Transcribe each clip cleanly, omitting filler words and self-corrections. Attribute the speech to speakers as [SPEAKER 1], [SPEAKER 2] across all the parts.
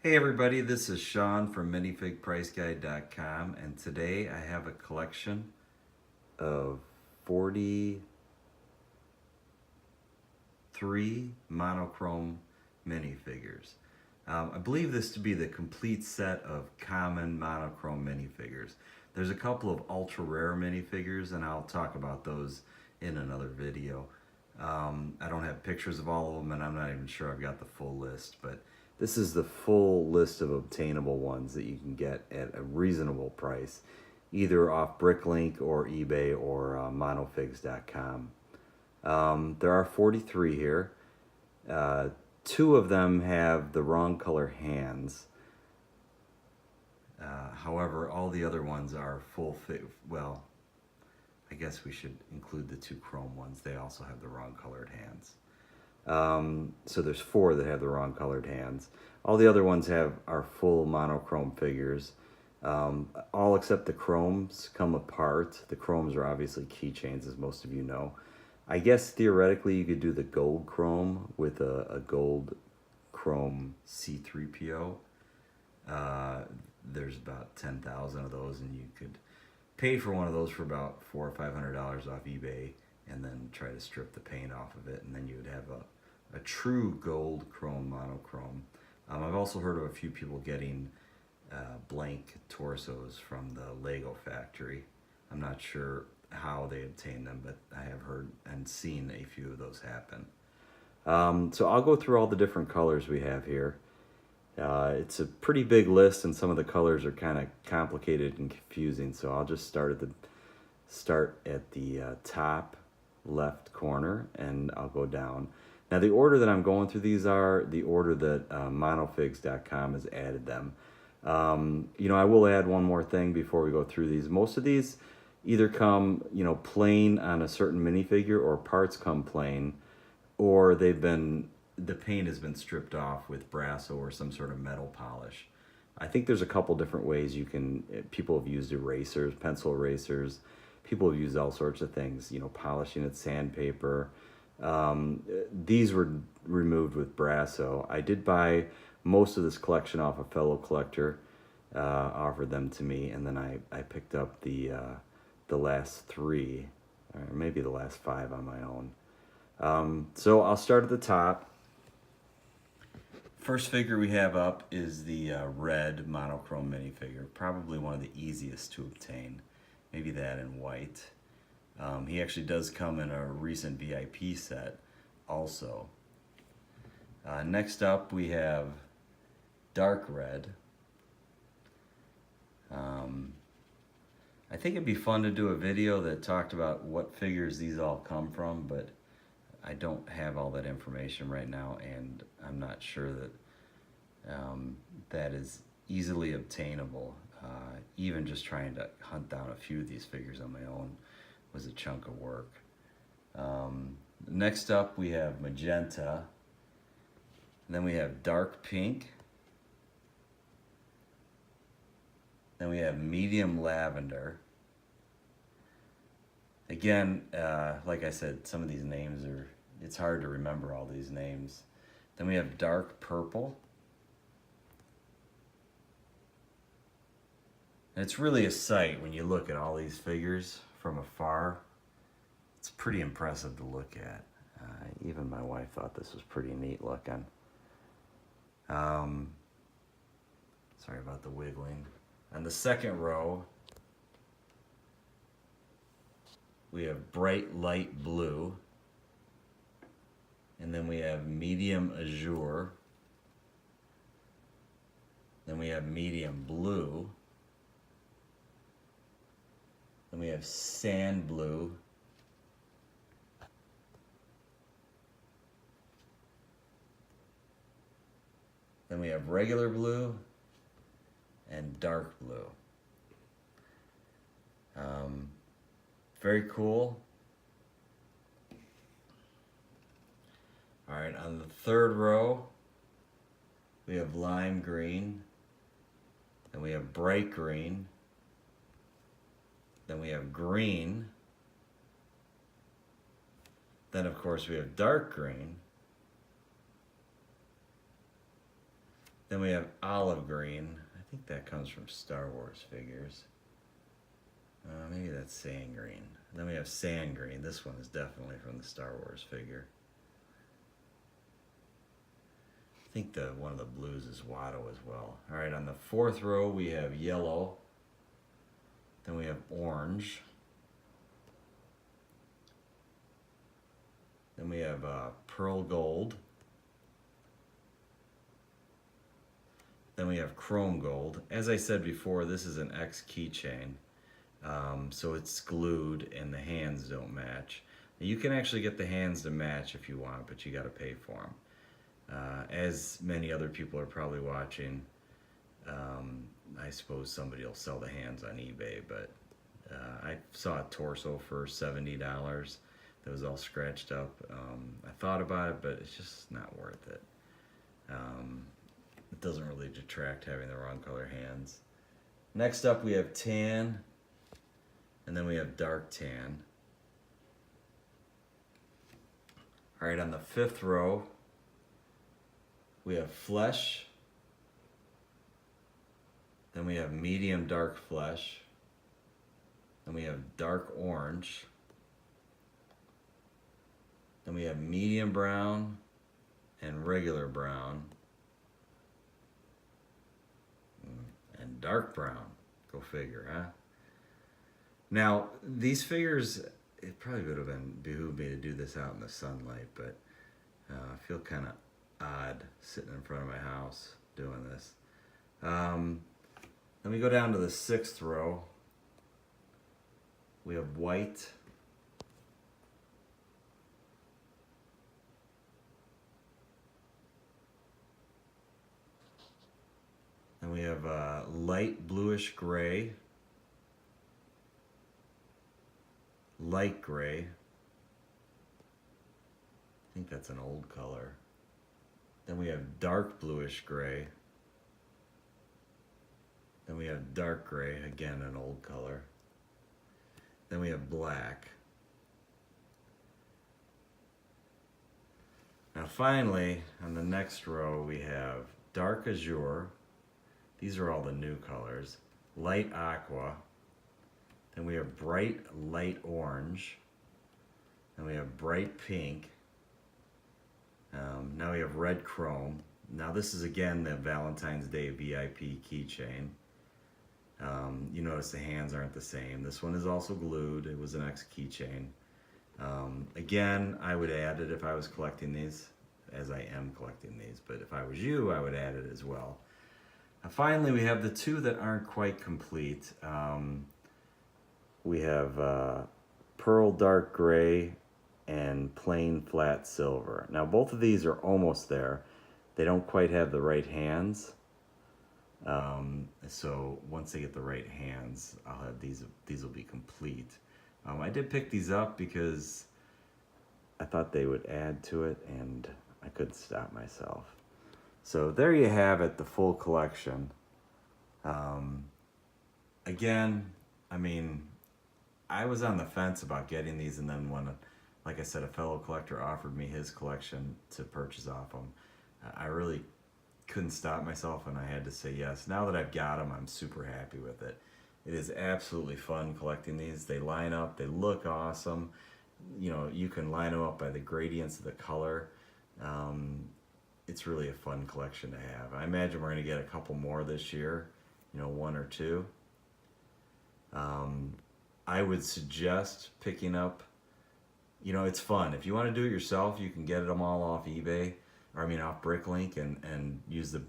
[SPEAKER 1] Hey everybody, this is Sean from minifigpriceguide.com, and today I have a collection of 43 monochrome minifigures. I believe this to be the complete set of common monochrome minifigures. There's a couple of ultra rare minifigures, and I'll talk about those in another video. I don't have pictures of all of them, and I'm not even sure I've got the full list, but this is the full list of obtainable ones that you can get at a reasonable price, either off Bricklink or eBay or monofigs.com. There are 43 here. Two of them have the wrong color hands. However, all the other ones are full fit. Well, I guess we should include the two chrome ones. They also have the wrong colored hands. So there's four that have the wrong colored hands. All the other ones are full monochrome figures. All except the chromes come apart. The chromes are obviously keychains, as most of you know. I guess theoretically you could do the gold chrome with a gold chrome C3PO. There's about 10,000 of those, and you could pay for one of those for about $400 or $500 off eBay, and then try to strip the paint off of it, and then you would have a true gold chrome monochrome. I've also heard of a few people getting blank torsos from the Lego factory. I'm not sure how they obtain them, but I have heard and seen a few of those happen. So I'll go through all the different colors we have here. It's a pretty big list, and some of the colors are kind of complicated and confusing, so I'll just start at the top left corner, and I'll go down. Now, the order that I'm going through these are the order that monofigs.com has added them. I will add one more thing before we go through these. Most of these either come, plain on a certain minifigure, or parts come plain, or the paint has been stripped off with Brasso or some sort of metal polish. I think there's a couple different ways people have used erasers, pencil erasers. People have used all sorts of things, polishing it, sandpaper. These were removed with Brasso. I did buy most of this collection off a fellow collector, offered them to me, and then I picked up the last three, or maybe the last five on my own. So I'll start at the top. First figure we have up is the red monochrome minifigure, probably one of the easiest to obtain. Maybe that in white. He actually does come in a recent VIP set also. Next up we have dark red. I think it'd be fun to do a video that talked about what figures these all come from, but I don't have all that information right now, and I'm not sure that that is easily obtainable. Even just trying to hunt down a few of these figures on my own was a chunk of work. Next up we have Magenta, and then we have dark pink, then we have medium lavender. Again, like I said, some of these names it's hard to remember all these names. Then we have dark purple. And it's really a sight when you look at all these figures from afar. It's pretty impressive to look at. Even my wife thought this was pretty neat looking. Sorry about the wiggling. On the second row, we have bright light blue, and then we have medium azure, then we have medium blue, then we have sand blue, then we have regular blue, and dark blue. Very cool. All right, on the third row, we have lime green, then we have bright green, then we have green, then of course we have dark green, Then we have olive green. I think that comes from Star Wars figures. Maybe that's sand green. Then we have sand green. This one is definitely from the Star Wars figure. I think one of the blues is Watto as well. All right, on the fourth row we have yellow. Then we have orange. Then we have pearl gold. Then we have chrome gold. As I said before, this is an X keychain. So it's glued and the hands don't match. You can actually get the hands to match if you want, but you got to pay for them. As many other people are probably watching, I suppose somebody will sell the hands on eBay, but I saw a torso for $70 that was all scratched up. I thought about it, but it's just not worth it. It doesn't really detract having the wrong color hands. Next up we have tan, and then we have dark tan. All right, on the fifth row, we have flesh. Then we have medium dark flesh. Then we have dark orange. Then we have medium brown and regular brown. And dark brown. Go figure, huh? Now, these figures, it probably would have behooved me to do this out in the sunlight, but I feel kind of odd sitting in front of my house doing this. Then we go down to the sixth row. We have white. Then we have light bluish gray. Light gray. I think that's an old color. Then we have dark bluish gray. Then we have dark gray, again an old color. Then we have black. Now finally, on the next row we have dark azure. These are all the new colors. Light aqua. Then we have bright light orange. Then we have bright pink. Now we have red chrome. Now this is again the Valentine's Day VIP keychain. You notice the hands aren't the same. This one is also glued. It was an X keychain. Again, I would add it if I was collecting these, as I am collecting these. But if I was you, I would add it as well. Finally, we have the two that aren't quite complete. We have pearl dark gray and plain flat silver. Now both of these are almost there. They don't quite have the right hands. So once they get the right hands, I'll have these will be complete. I did pick these up because I thought they would add to it and I couldn't stop myself. So there you have it, the full collection. Again, I mean, I was on the fence about getting these, and then when, like I said, a fellow collector offered me his collection to purchase off him, I really couldn't stop myself and I had to say yes. Now that I've got them, I'm super happy with it. It is absolutely fun collecting these. They line up, they look awesome. You know, you can line them up by the gradients of the color. It's really a fun collection to have. I imagine we're going to get a couple more this year, you know, one or two. I would suggest picking up, you know, it's fun. If you want to do it yourself, you can get them all off eBay, or I mean off Bricklink, and use the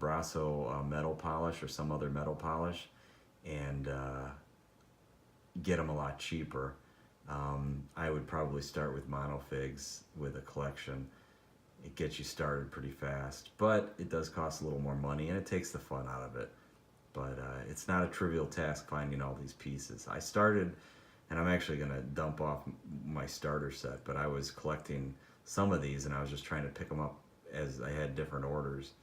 [SPEAKER 1] Brasso metal polish or some other metal polish, and get them a lot cheaper. I would probably start with monofigs with a collection. It gets you started pretty fast, but it does cost a little more money and it takes the fun out of it. But it's not a trivial task finding all these pieces. I started, and I'm actually going to dump off my starter set, but I was collecting some of these and I was just trying to pick them up as I had different orders.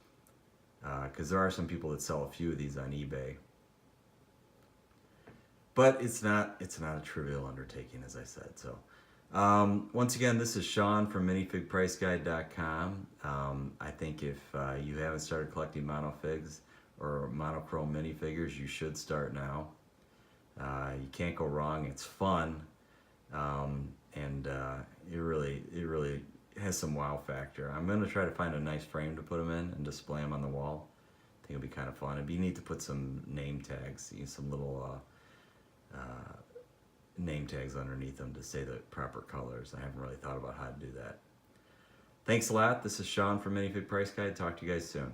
[SPEAKER 1] Because there are some people that sell a few of these on eBay. But it's not a trivial undertaking, as I said. So Once again, this is Sean from minifigpriceguide.com. I think if you haven't started collecting monofigs or monochrome minifigures, you should start now. You can't go wrong. It's fun, and it really has some wow factor. I'm going to try to find a nice frame to put them in and display them on the wall. I think it'll be kind of fun. It'd be neat to put some name tags, some little name tags underneath them to say the proper colors. I haven't really thought about how to do that. Thanks a lot. This is Sean from Minifig Price Guide. Talk to you guys soon.